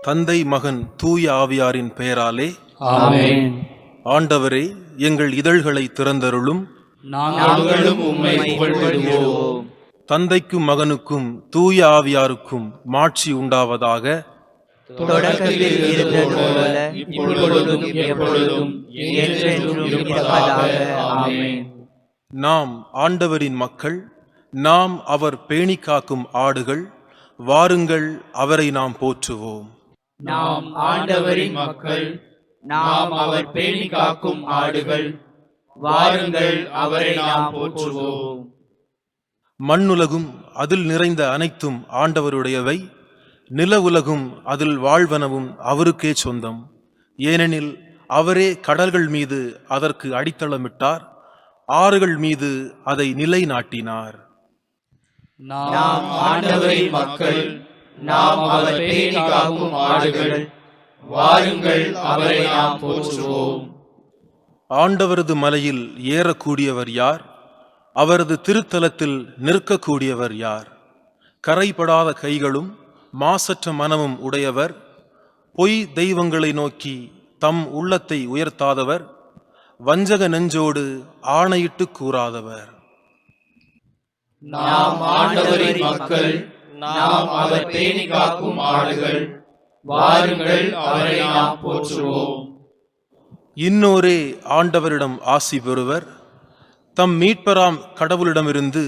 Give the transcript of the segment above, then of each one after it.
தந்தை, மகன், தூய ஆவியாரின் பெயராலே ஆமென். ஆண்டவரே, எங்கள் இதழ்களை திறந்தருளும். நாங்களும் உம்மை புகழ்ந்திடுவோம். தந்தைக்கும் மகனுக்கும் தூய ஆவியாருக்கும் மாட்சி உண்டாவதாக. தொடக்கத்தில் இருந்தது போல இப்பொழுதும் எப்பொழுதும் என்றென்றும் இருப்பதாக. ஆமென். நாம் ஆண்டவரின் மக்கள், நாம் அவர் பேணி காக்கும் ஆடுகள். வாருங்கள், அவரை நாம் போற்றுவோம். நாம் ஆண்டவரின் மக்கள், நாம் அவர் பேணி காக்கும் ஆடுகள். வாருங்கள், அவரை நாம் போற்றுவோம். மண்ணுலகும் அதில் நிறைந்த அனைத்தும் ஆண்டவருடையவை. நில உலகும் அதில் வாழ்வனவும் அவருக்கே சொந்தம். ஏனெனில் அவரே கடல்கள் மீது அதற்கு அடித்தளமிட்டார், ஆறுகள் மீது அதை நிலைநாட்டினார். நாம் ஆண்டவரின் மக்கள், நாம் அவர் பேணி காக்கும் ஆடுகள். வாருங்கள், அவரை நாம் போற்றுவோம். ஆண்டவரது மலையில் ஏறக்கூடியவர் யார்? அவரது திருத்தலத்தில் நிற்கக்கூடியவர் யார்? கரைபடாத கைகளும் மாசற்ற மனமும் உடையவர், பொய் தெய்வங்களை நோக்கி தம் உள்ளத்தை உயர்த்தாதவர், வஞ்சக நெஞ்சோடு ஆணையிட்டு கூறாதவர். நாம் ஆண்டவரின் மக்கள், நாம் அவர் பேணி காக்கும் ஆடுகள். வாருங்கள், அவரை நாம் போற்றுவோம். இன்னோரே ஆண்டவரிடம் ஆசி பெறுவர், தம் மீட்பராம் கடவுளிடமிருந்து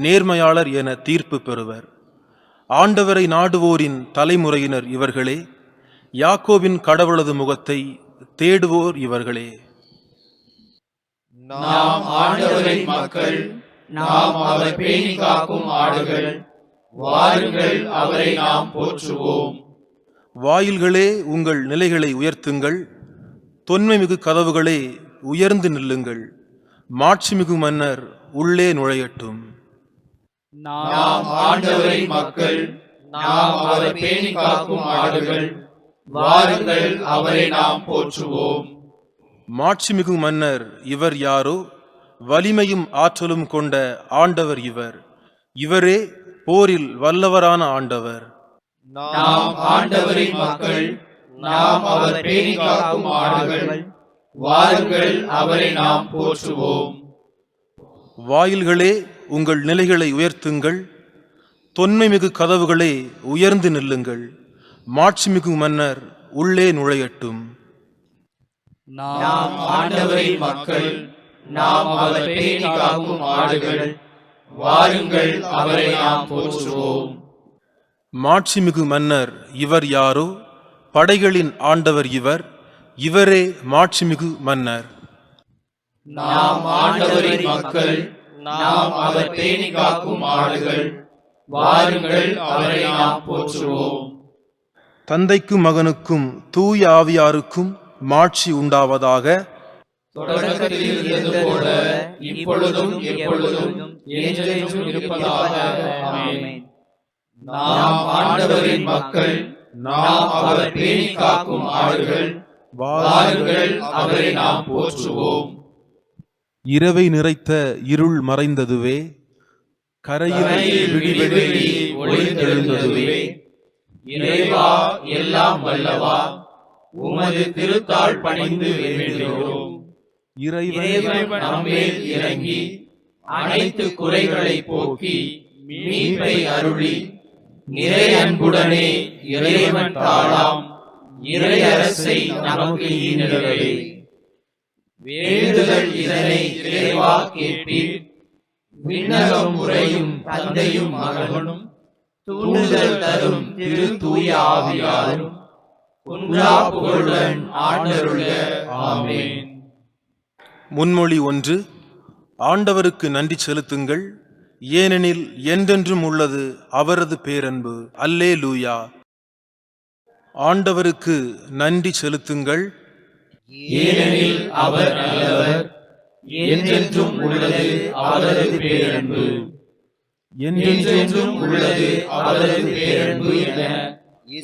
நேர்மையாளர் என தீர்ப்பு பெறுவர். ஆண்டவரை நாடுவோரின் தலைமுறையினர் இவர்களே, யாக்கோபின் கடவுளது முகத்தை தேடுவோர் இவர்களே. நாம் ஆண்டவரின் மக்கள், நாம் அவர் பேணி காக்கும் ஆடுகள். வாருங்கள், அவரை நாம் போற்றுவோம். வாயில்களே, உங்கள் நிலைகளை உயர்த்துங்கள். தொன்மைமிகு கதவுகளே, உயர்ந்து நில்லுங்கள். மாட்சிமிகு மன்னர் உள்ளே நுழையட்டும். நாம் ஆண்டவரின் மக்கள், நாம் அவர் பேணி காக்கும் ஆடுகள். வாருங்கள், அவரை நாம் போற்றுவோம். மாட்சிமிகு மன்னர் இவர் யாரோ? வலிமையும் ஆற்றலும் கொண்ட ஆண்டவர் இவர். இவரே போரில் வல்லவரான ஆண்டவர். நாம் ஆண்டவரின் மக்கள், நாம் அவர் பேணி காக்கும் ஆடுகள். வாருங்கள், அவரை நாம் போற்றுவோம். வாயில்களே, உங்கள் நிலைகளை உயர்த்துங்கள். தொன்மைமிகு கதவுகளே, உயர்ந்து நில்லுங்கள். மாட்சிமிகு மன்னர் உள்ளே நுழையட்டும். நாம் ஆண்டவரின் மக்கள், நாம் அவர் பேணி காக்கும் ஆடுகள். வாருங்கள், அவரை நாம் போற்றுவோம். மாட்சிமிகு மன்னர் இவர் யாரோ? படைகளின் ஆண்டவர் இவர். இவரே மாட்சிமிகு மன்னர். நாம் ஆண்டவரின் மக்கள், நாம் அவர் பேணி காக்கும் ஆடுகள். வாருங்கள், அவரை நாம் போற்றுவோம். தந்தைக்கும் மகனுக்கும் தூய ஆவியாருக்கும் மாட்சி உண்டாவதாக. தொடக்கத்தில் இருந்தது போல இப்பொழுதும் எப்பொழுதும் என்றென்றும் இருப்பதாக. ஆமென். நாம் ஆண்டவரின் மக்கள், நாம் அவர் பேணி காக்கும் ஆடுகள். வாருங்கள், அவரை நாம் போற்றுவோம். இரவை நிறைத்த இருள் மறைந்ததுவே, கரையில் விடிவெள்ளி ஒளித்தெழுந்ததுவே. இறைவா, எல்லாம் வல்லவா, உமது திருத்தாள் பணிந்து வேண்டுகிறோம். இறைவன் நம்மேல் இறங்கி அனைத்து குறைகளை போக்கி மீட்பை அருளி, நிறை அன்புடனே இறைவன் தாளாம் இறை அரசை நமக்கு ஈந்திடவே. வேண்டுதல் இதனை இறைவா கேட்பீர். விண்ணகம் உறையும் தந்தையும் மகனும் தூண்டுதல் தரும் திரு தூய ஆவியாரும் குன்றா புகழுடன் ஆண்டருள. ஆமென். முன்மொழி 1. ஆண்டவருக்கு நன்றி செலுத்துங்கள், ஏனெனில் என்றென்றும் உள்ளது அவரது பேரன்பு. அல்லேலூயா. ஆண்டவருக்கு நன்றி செலுத்துங்கள், ஏனெனில் அவர் நல்லவர். என்றென்றும் உள்ளது அவரது பேரன்பு. என்றென்றும் உள்ளது அவரது பேரன்பு என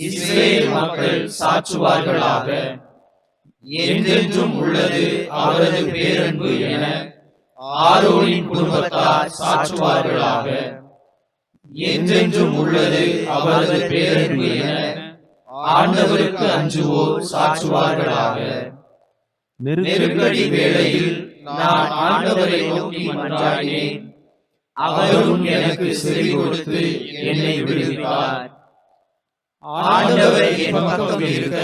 இஸ்ரேல் மக்கள் சாற்றுவார்களாக. என்றென்றும் உள்ளது அவரது பேரன்பு என ஆரோனின் குடும்பத்தார் சாற்றுவார்களாக. என்றென்றும் உள்ளது அவரது பேரன்பு என ஆண்டவருக்கு அஞ்சுவோர் சாற்றுவார்களாக. நெருக்கடி வேளையில் நான் ஆண்டவரை நோக்கி மன்றாடினேன். அவரும் எனக்கு செவி கொடுத்து என்னை விடுவித்தார். ஆண்டவர் என் பக்கம் இருக்க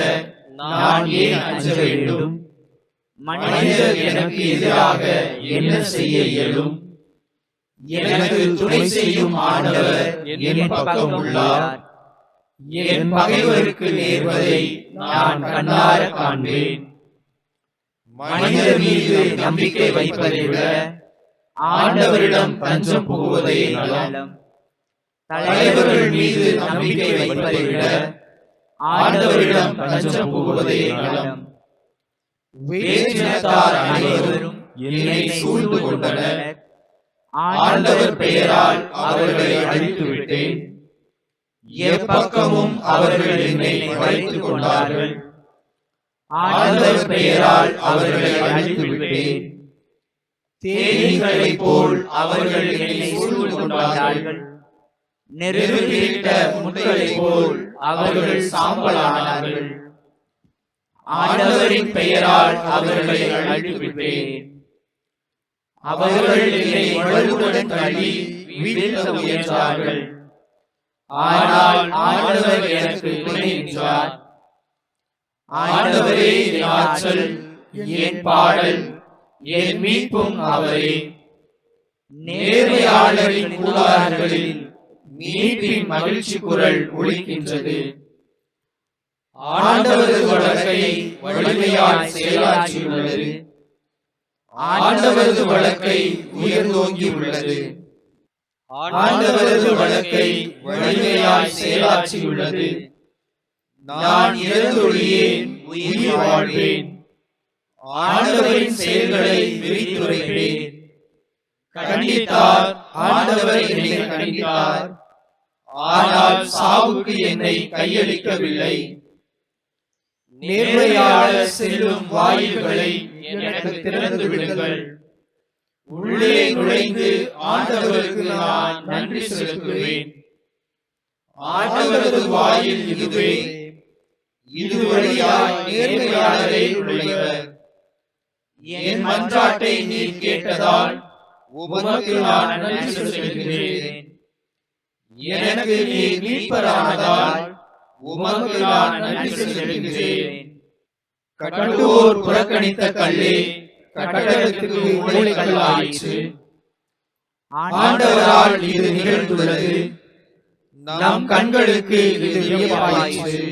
நான் ஏன் அஞ்ச வேண்டும்? மனிதர் எனக்கு எதிராக என்ன செய்ய இயலும்? எனக்கு துணை செய்யும் ஆண்டவர் என் பக்கம் உள்ளார். என் பகைவருக்கு நேர்வதை நான் கண்ணார காண்பேன். மனிதர் மீது நம்பிக்கை வைப்பதை விட ஆண்டவரிடம் தஞ்சம் புகுவதே நலம். தலைவர்கள் மீது நம்பிக்கை வைப்பதை விட ஆண்டவரிடம் தஞ்சம் புகுவதே நலம். வேற்றினத்தார் அனைவரும் என்னை சூழ்ந்து கொண்டனர். ஆண்டவர் பெயரால் அவர்களை அழித்து விட்டேன். எப்பக்கமும் அவர்கள் என்னை வளைத்துக் கொண்டார்கள். ஆண்டவர் பெயரால் அவர்களை அழித்து விட்டேன். தேனீக்களைப் போல் அவர்கள் என்னை சூழ்ந்து கொண்டார்கள். நெருப்பிலிட்ட முட்களைப் போல் அவர்கள் சாம்பலானார்கள். ஆண்டவரின் பெயரால் அவர்களை அழித்து விட்டேன். அவர்கள் என்னை வலுவுடன் தள்ளி வீழ்த்த முயன்றார்கள். ஆனால் ஆண்டவர் எனக்கு துணை நின்றார். ஆண்டவரே என் ஆற்றல், என் பாடல், என் மீட்பும் அவரே. நேர்மையாளரின் கூடாரங்களில் மீட்பின் மகிழ்ச்சி குரல் ஒலிக்கின்றது. ஆண்டவரது வழக்கை வலிமையால் செயலாற்றியுள்ளது. ஆண்டவரது வழக்கை உயர்ந்தோங்கி உள்ளது. ஆண்டவரது வழக்கை வலிமையாய் செயலாற்றியுள்ளது. நான் இறந்தொழியேன், உயிர் வாழ்வேன். ஆண்டவரின் செயல்களை விரித்துரைப்பேன். கண்டித்தார், ஆண்டவர் என்னை கண்டித்தார். ஆனால் சாவுக்கு என்னை கையளிக்கவில்லை. நேர்மையாளர் செல்லும் வாயில்களை எனக்கு திறந்து விடுங்கள். உள்ளே நுழைந்து ஆண்டவருக்கு நான் நன்றி செலுத்துவேன். ஆண்டவரது வாயில் இதுவே. இது வழியாய் நேர்மையாளரை நுழைவர். என் மன்றாட்டை நீர் கேட்டதால் உமக்கு நான் நன்றி செலுத்துகிறேன். எனக்கு நீர் மீட்பரானதால் உமக்கு நான் நன்றி செலுத்துகிறேன். கட்டுவோர் புறக்கணித்த கல்லே கட்டடத்துக்கு மூலைக்கல்லாயிற்று. ஆண்டவரால் இது நிகழ்ந்துள்ளது. நம் கண்களுக்கு இது வியப்பாயிற்று.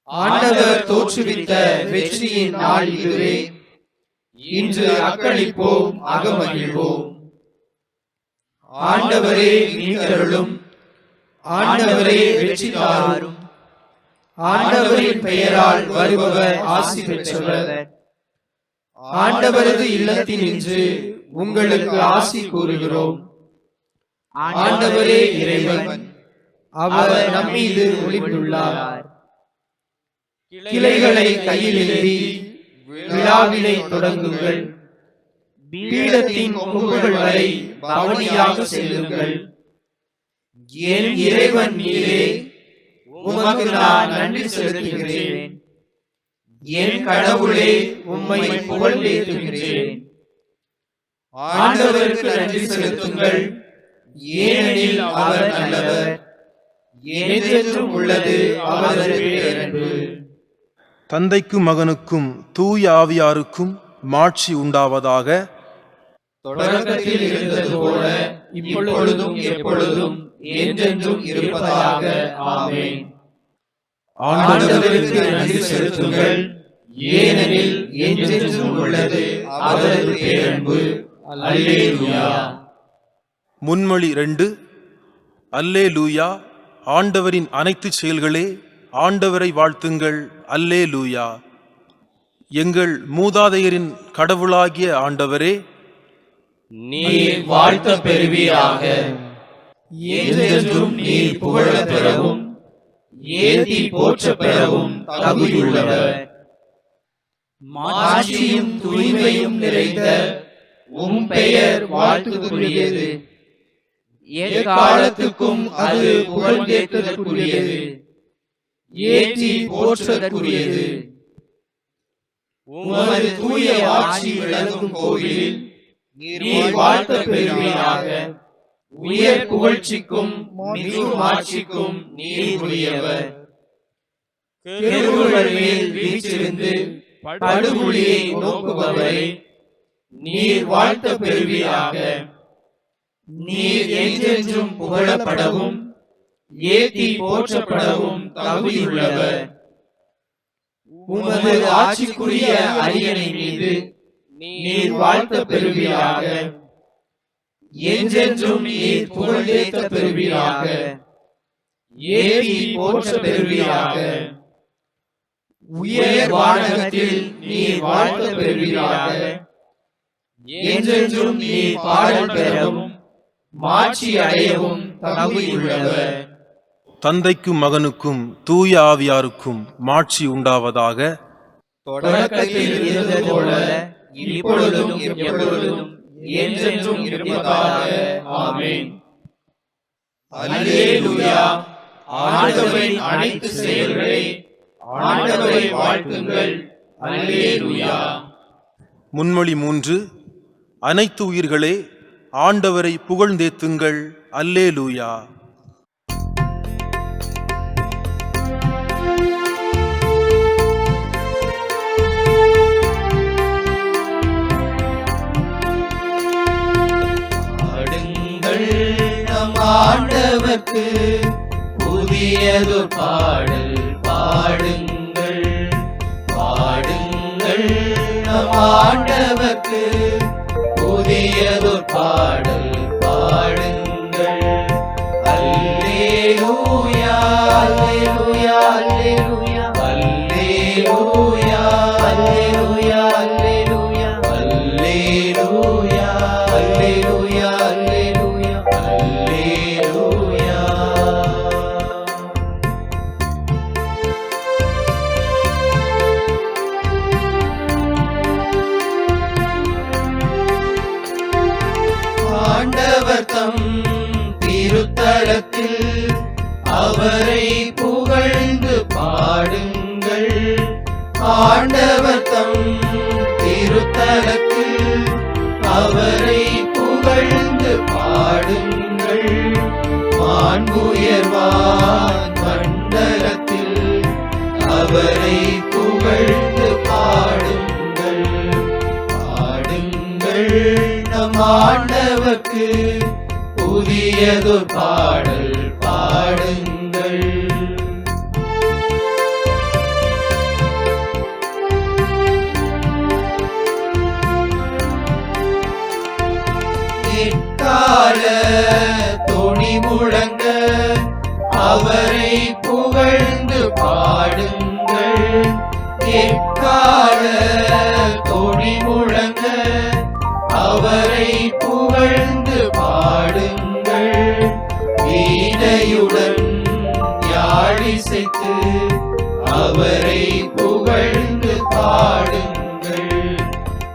ஆண்டவர் தோற்றுவித்த வெற்றியின் நாள் இதுவே. இன்று அக்களிப்போம், அகமகிழ்வோம். ஆண்டவரே மீட்டருளும். ஆண்டவரே வெற்றி தாரும். ஆண்டவரின் பெயரால் வருபவர் ஆசி பெற்றவர். ஆண்டவரது இல்லத்தினின்று உங்களுக்கு ஆசி கூறுகிறோம். ஆண்டவரே இறைவன், அவர் நம்மீது ஒளிந்துள்ளார். கிளைகளை கையில் ஏந்தி விழாவினை தொடங்குங்கள். பீடத்தின் கொம்புகள் வரை பவனியாக செல்லுங்கள். என் இறைவன் மீதே உமக்கு நான் நன்றி செலுத்துகிறேன். என் கடவுளே, உம்மை புகழ்ந்தேத்துகிறேன். ஆண்டவருக்கு நன்றி செலுத்துங்கள், ஏனெனில் அவர் நல்லவர். என்றென்றும் உள்ளது அவரது பேரன்பு. தந்தைக்கும் மகனுக்கும் தூய ஆவியாருக்கும் மாட்சி உண்டாவதாக. தொடக்கத்தில் இருந்தது போல இப்பொழுதும் எப்பொழுதும் என்றென்றும் இருப்பதாக. ஆமென். ஆண்டவருக்கு நன்றி செலுத்துங்கள், ஏனெனில் என்றென்றும் உள்ளது அவரது பேரன்பு. அல்லேலூயா. முன்மொழி 2. அல்லேலூயா. ஆண்டவரின் அனைத்து செயல்களே ஆண்டவரை வாழ்த்துங்கள். அல்லேலூயா. எங்கள் மூதாதையரின் கடவுளாகிய ஆண்டவரே, நீர் வாழ்த்த பெறுவீராக. என்றென்றும் நீர் புகழப் பெறவும் ஏத்தி போற்ற பெறவும் தகுதியுள்ளவர். மாட்சியும் தூய்மையும் நிறைந்த உம் பெயர் வாழ்த்துக்குரியது. எக்காலத்துக்கும் அது புகழ்ந்தேற்றதற்குரியது. ஏற்றி போற்றுதற்குரியது. உமது தூய ஆட்சி விளங்கும் கோவிலில் நீர் வாழ்த்த பெறுவீராக. உயர் புகழ்ச்சிக்கும் மிகும் ஆட்சிக்கும் நீர் உரியவர். கெருபுகள் மேல் வீற்றிருந்து படுகுழியை நோக்குபவரை நீர் வாழ்த்த பெறுவீராக. நீர் என்றென்றும் புகழப்படவும் ஏத்தி போற்றப்படவும் தகுதியுள்ளவர். உமது ஆட்சிக்குரிய அரியணை மீது நீர் வாழ்த்த பெறுவீராக. என்றென்றும் நீர் புகழேத்த பெறுவீராக. ஏத்தி போற்ற பெறுவீராக. உயர் வானகத்தில் நீர் வாழ்த்த பெறுவீராக. என்றென்றும் நீர் பாடல் பெறவும் மாட்சி அடையவும் தகுதியுள்ளவர். தந்தைக்கும் மகனுக்கும் தூய ஆவியாருக்கும் மாட்சி உண்டாவதாக. தொடக்கத்தில் இருந்தது போல இப்பொழுதும் எப்பொழுதும் என்றென்றும் இருப்பதாக. ஆமென். அல்லேலூயா. ஆண்டவரின் அனைத்து செயல்களை ஆண்டவரை வாழ்த்துங்கள். அல்லேலூயா. முன்மொழி 3. அனைத்து உயிர்களே ஆண்டவரை புகழ்ந்தேத்துங்கள். அல்லேலூயா. ஆண்டவர்க்கு புதியது பாடல் பாடுங்கள். பாடுங்கள் நம் ஆண்டவர்க்கு புதியது பாடல் பாடுங்கள். அல்லேலூயா அல்லேலூயா அல்லேலூயா அல்லேலூயா அல்லேலூயா அல்லேலூயா அல்லேலூயா அல்லேலூயா அல்லேலூயா அல்லேலூயா. ஆண்டவர் தம் திருத்தலத்தில் அவரை புகழ்ந்து பாடுங்கள். ஆண்டவர் தம் திருத்தலத்தில் அவரை புகழ்ந்து பாடுங்கள். மாண்புயர்வான் மண்டலத்தில் அவரை புகழ்ந்து பாடுங்கள். பாடுங்கள் நம் ஆண்டவர்க்கு புதியது பாடல் பாடுங்கள். எக்கால தொனி முழங்க அவரை புகழ்ந்து பாடுங்கள். எக்கால தொனி முழங்க அவரை புகழ்ந்து பாடுங்கள். வீணையுடன் யாழிசைத்து அவரை புகழ்ந்து பாடுங்கள்.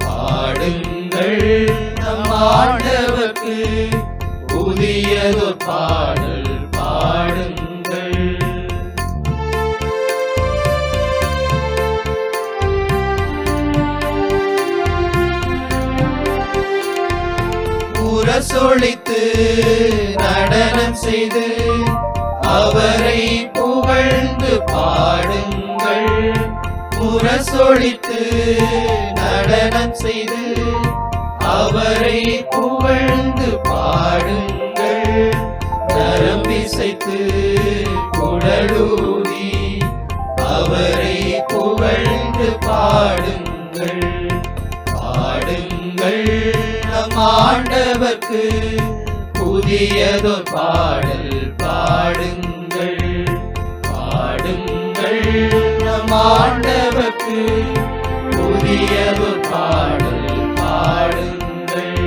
பாடுங்கள் நம் ஆண்டவர்க்கு புதியது பாடல் பாடுங்கள். முரசொலித்து நடனம் செய்து அவரை புகழ்ந்து பாடுங்கள். முரசொலித்து நடனம் செய்து அவரை புகழ்ந்து பாடுங்கள். நரம்பிசைத்து குழலூதி அவரை புகழ்ந்து பாடுங்கள். பாடுங்கள் நம் ஆண்டவர்க்கு புதியது பாடல் பாடுங்கள். பாடுங்கள் நம் ஆண்டவர்க்கு புதியது பாடல் பாடுங்கள்.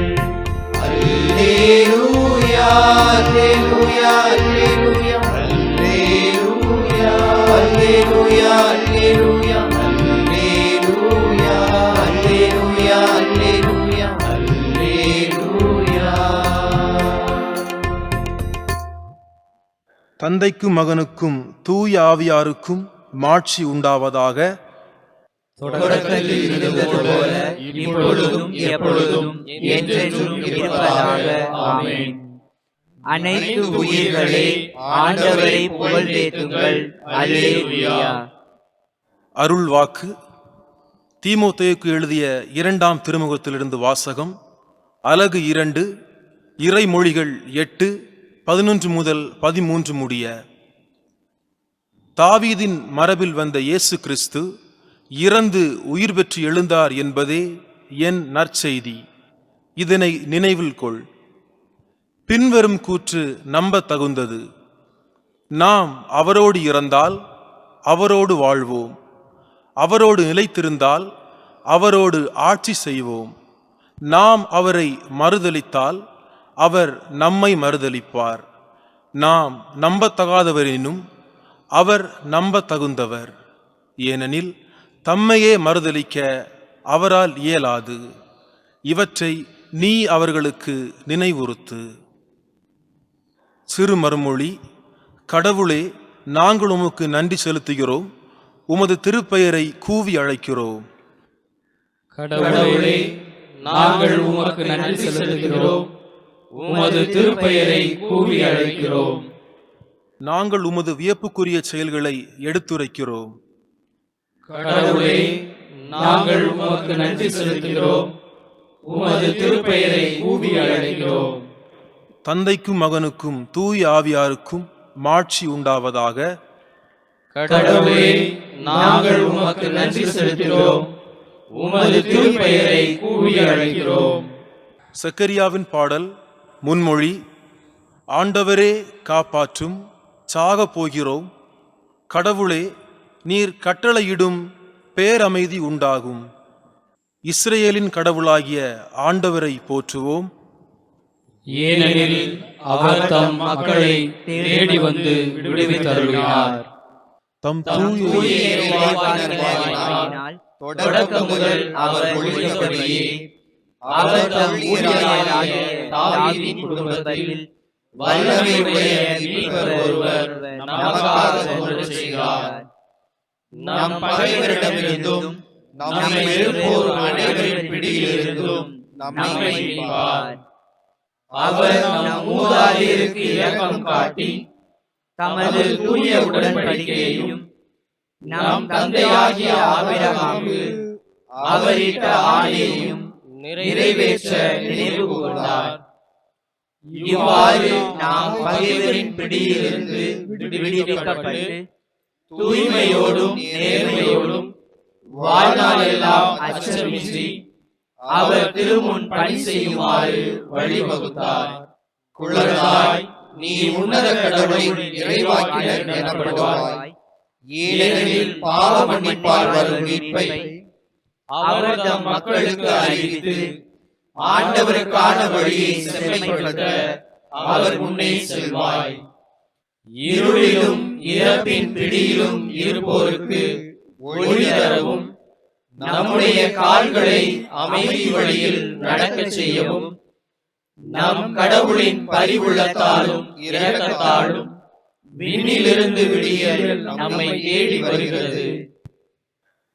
அல்லேலூயா அல்லேலூயா அல்லேலூயா அல்லேலூயா அல்லேலூயா அல்லேலூயா அல்லேலூயா அல்லேலூயா அல்லேலூயா அல்லேலூயா. தந்தைக்கும் மகனுக்கும் தூய ஆவியாருக்கும் மாட்சி உண்டாவதாக. தொடக்கத்தில் இருந்தது போல இப்பொழுதும் எப்பொழுதும் என்றென்றும் இருப்பதாக. ஆமென். அனைத்து உயிர்களே ஆண்டவரை புகழ்ந்தேத்துங்கள். அல்லேலூயா. அருள் வாக்கு. தீமோத்தேயுக்கு எழுதிய 2ஆம் திருமுகத்திலிருந்து வாசகம். அலகு 2, இறைமொழிகள் 8, 11 முதல் 13 முடிய. தாவீதின் மரபில் வந்த இயேசு கிறிஸ்து இறந்து உயிர் பெற்று எழுந்தார் என்பதே என் நற்செய்தி. இதனை நினைவில் கொள். பின்வரும் கூற்று நம்ப தகுந்தது. நாம் அவரோடு இறந்தால் அவரோடு வாழ்வோம், அவரோடு நிலைத்திருந்தால் அவரோடு ஆட்சி செய்வோம். நாம் அவரை மறுதலித்தால் அவர் நம்மை மறுதலிப்பார். நாம் நம்பத்தகாதவரெனினும் அவர் நம்ப தகுந்தவர். ஏனெனில் தம்மையே மறுதலிக்க அவரால் இயலாது. இவற்றை நீ அவர்களுக்கு நினைவுறுத்து. சிறு மறுமொழி. கடவுளே, நாங்கள் உமக்கு நன்றி செலுத்துகிறோம், உமது திருப்பெயரை கூவி அழைக்கிறோம். கடவுளே, நாங்கள் உமக்கு நன்றி செலுத்துகிறோம், உமது திருப்பெயரை கூவி அழைக்கிறோம். நாங்கள் உமது வியப்புக்குரிய செயல்களை எடுத்துரைக்கிறோம். கடவுளே, நாங்கள் உமக்கு நன்றி செலுத்துகிறோம், உமது திருப்பெயரை கூவி அழைக்கிறோம். தந்தைக்கும் மகனுக்கும் தூய ஆவியாருக்கும் மாட்சி உண்டாவதாக. கடவுளே, நாங்கள் உமக்கு நன்றி செலுத்துகிறோம், உமது திருப்பெயரை கூவி அழைக்கிறோம். சக்கரியாவின் பாடல் முன்மொழி. ஆண்டவரே காப்பாற்றும், சாகப் போகிறோம். கடவுளே, நீர் கட்டளையிடும் பேரமைதி உண்டாகும். இஸ்ரேலின் கடவுளாகிய ஆண்டவரை போற்றுவோம். ஏனெனில் அவர் தம் மக்களை தேடி வந்து விடுவித்தருளினார். தம் தூய தூய இறைவாக்கினரால் தொடக்கம் முதல் அவர் ஒழித்தபடியே அவர் தம் ஊழியராகிய தாவீதின் குடும்பத்தில் வல்லமையுடைய மீட்பர் ஒருவர் நமக்காக தோன்றச் செய்கிறார். நம் பகைவரிடமிருந்தும் நம்மை வெறுப்போர் அனைவரின் பிடியிலிருந்தும் நம்மை மீட்பார். அவர் நம் மூதாதையருக்கு இரக்கம் காட்டி தமது தூய உடன்படிக்கையையும் நம் தந்தையாகிய ஆபிரகாமுக்கு அவரிட்ட ஆணையையும் நிறைவேற்ற நினைவு கூர்ந்தார். இவ்வாறு நாம் பகைவரின் பிடியிலிருந்து விடுவிக்கப்பட்டு தூய்மையோடும் நேர்மையோடும் வாழ்நாளெல்லாம் அச்சமின்றி அவர் திருமுன் பணி செய்யுமாறு வழிவகுத்தார். குழந்தாய், நீ உன்னத கடவுளின் இறைவாக்கினர் எனப்படுவாய். ஏனெனில் பாவ மன்னிப்பால் வரும் மீட்பை அவர் தம் மக்களுக்கு அறிவித்து ஆண்டவருக்கான வழியை செம்மைப்படுத்த அவர் முன்னே செல்வாய். இருளிலும் இறப்பின் பிடியிலும் இருப்போருக்கு ஒளி தரவும், நம்முடைய கால்களை அமைதி வழியில் நடக்கச் செய்யவும், நம் கடவுளின் பரிவுள்ளத்தாலும் இரக்கத்தாலும் விண்ணிலிருந்து விடியல் நம்மை தேடி வருகிறது.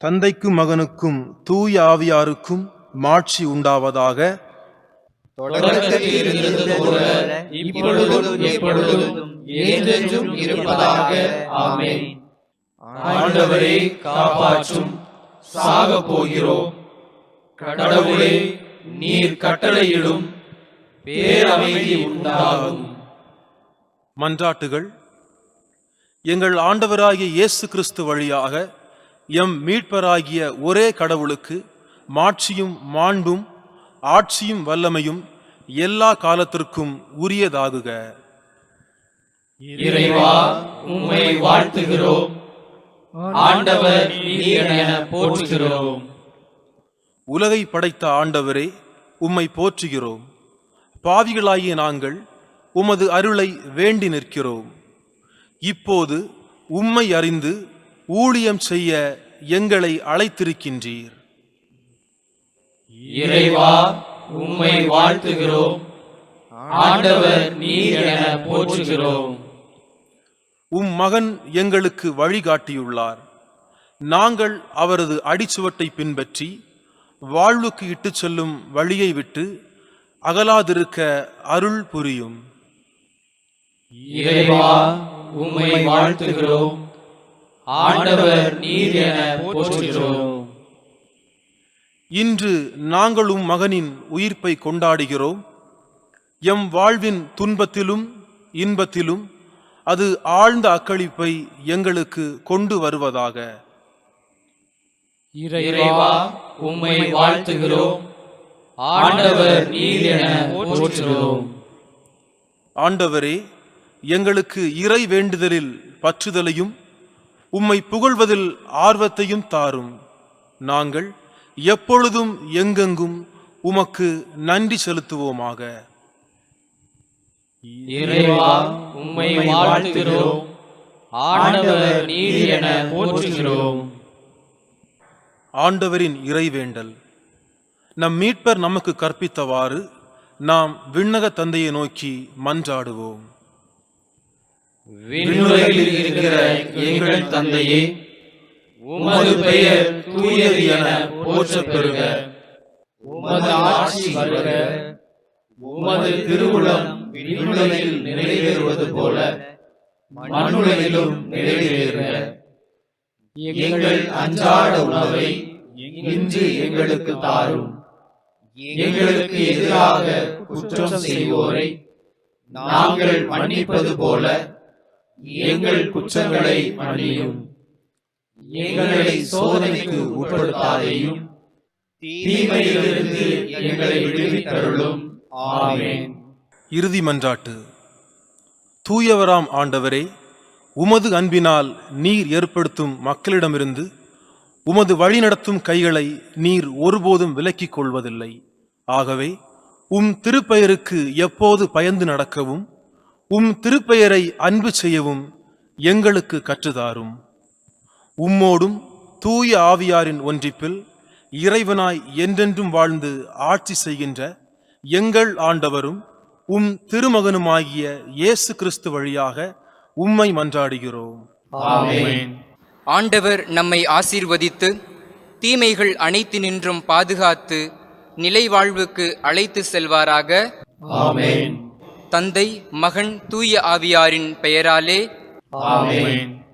தந்தைக்கும் மகனுக்கும் தூய ஆவியாருக்கும் மாட்சி உண்டாவதாக. தொடக்கத்தில் இருந்தது போல இப்பொழுதும் எப்பொழுதும் என்றென்றும் இருப்பதாக. ஆமென். ஆண்டவரே காப்பாற்றும், சாகப் போகிறோம். கடவுளே, நீர் கட்டளையிடும் பேரமைதி உண்டாகும். மன்றாட்டுகள். எங்கள் ஆண்டவராகிய இயேசு கிறிஸ்து வழியாக எம் மீட்பராகிய ஒரே கடவுளுக்கு மாட்சியும் மாண்பும் ஆட்சியும் வல்லமையும் எல்லா காலத்திற்கும் உரியதாகுக. இறைவா, உம்மை வாழ்த்துகிறோம். ஆண்டவர் நீர் என போற்றுகிறோம். உலகை படைத்த ஆண்டவரே, உம்மை போற்றுகிறோம். பாவிகளாகிய நாங்கள் உமது அருளை வேண்டி நிற்கிறோம். இப்போது உம்மை அறிந்து ஊழியம் செய்ய எங்களை அழைத்திருக்கின்றீர். இறைவா, உம்மை வாழ்த்துகிறோம். ஆண்டவர் நீர் என போற்றுகிறோம். உம் மகன் எங்களுக்கு வழிகாட்டியுள்ளார். நாங்கள் அவரது அடிச்சுவட்டை பின்பற்றி வாழ்வுக்கு இட்டுச் செல்லும் வழியை விட்டு அகலாதிருக்க அருள் புரியும். இறைவா, உம்மை வாழ்த்துகிறோம். ஆண்டவர் நீர் என போற்றுகிறோம். இன்று நாங்களும் மகனின் உயிர்ப்பை கொண்டாடுகிறோம். எம் வாழ்வின் துன்பத்திலும் இன்பத்திலும் அது ஆழ்ந்த அக்களிப்பை எங்களுக்கு கொண்டு வருவதாக. இறைவா, உம்மை வாழ்த்துகிறோம். ஆண்டவர் நீர் என போற்றுகிறோம். ஆண்டவரே, எங்களுக்கு இறை வேண்டுதலில் பற்றுதலையும் உம்மை புகழ்வதில் ஆர்வத்தையும் தாரும். நாங்கள் எப்பொழுதும் எங்கெங்கும் உமக்கு நன்றி செலுத்துவோமாக. இறைவா, உம்மை வாழ்த்துகிறோம். ஆண்டவர் நீர் என போற்றுகிறோம். ஆண்டவரின் இறைவேண்டல். நம் மீட்பர் நமக்கு கற்பித்தவாறு நாம் விண்ணக தந்தையை நோக்கி மன்றாடுவோம். விண்ணுலகில் இருக்கிற எங்கள் தந்தையே, உமது பெயர் தூயது என போற்றப் பெறுக. உமது ஆட்சி வருக. உமது திருவுளம் விண்ணுலகில் நிறைவேறுவது போல மண்ணுலகிலும் நிறைவேறுக. எங்கள் அன்றாட உணவை இன்று எங்களுக்கு தாரும். எங்களுக்கு எதிராக குற்றம் செய்வோரை நாங்கள் மன்னிப்பது போல எங்கள் குற்றங்களை மன்னியும். எங்களை சோதனைக்கு உட்படுத்தாதேயும், தீமையிலிருந்து எங்களை விடுவித்தருளும். ஆமென். இறுதி மன்றாட்டு. தூயவராம் ஆண்டவரே, உமது அன்பினால் நீர் ஏற்படுத்தும் மக்களிடமிருந்து உமது வழிநடத்தும் கைகளை நீர் ஒருபோதும் விலக்கிக் கொள்வதில்லை. ஆகவே உம் திருப்பெயருக்கு எப்போது பயந்து நடக்கவும் உம் திருப்பெயரை அன்பு செய்யவும் எங்களுக்கு கற்றுதாரும். உம்மோடும் தூய ஆவியாரின் ஒன்றிப்பில் இறைவனாய் என்றென்றும் வாழ்ந்து ஆட்சி செய்கின்ற எங்கள் ஆண்டவரும் உம் திருமகனுமாகிய இயேசு கிறிஸ்து வழியாக உம்மை மன்றாடுகிறோம். ஆமென். ஆண்டவர் நம்மை ஆசீர்வதித்து தீமைகள் அனைத்தினின்றும் பாதுகாத்து நிலை வாழ்வுக்கு அழைத்து செல்வாராக. ஆமென். தந்தை, மகன், தூய ஆவியாரின் பெயராலே ஆமென்.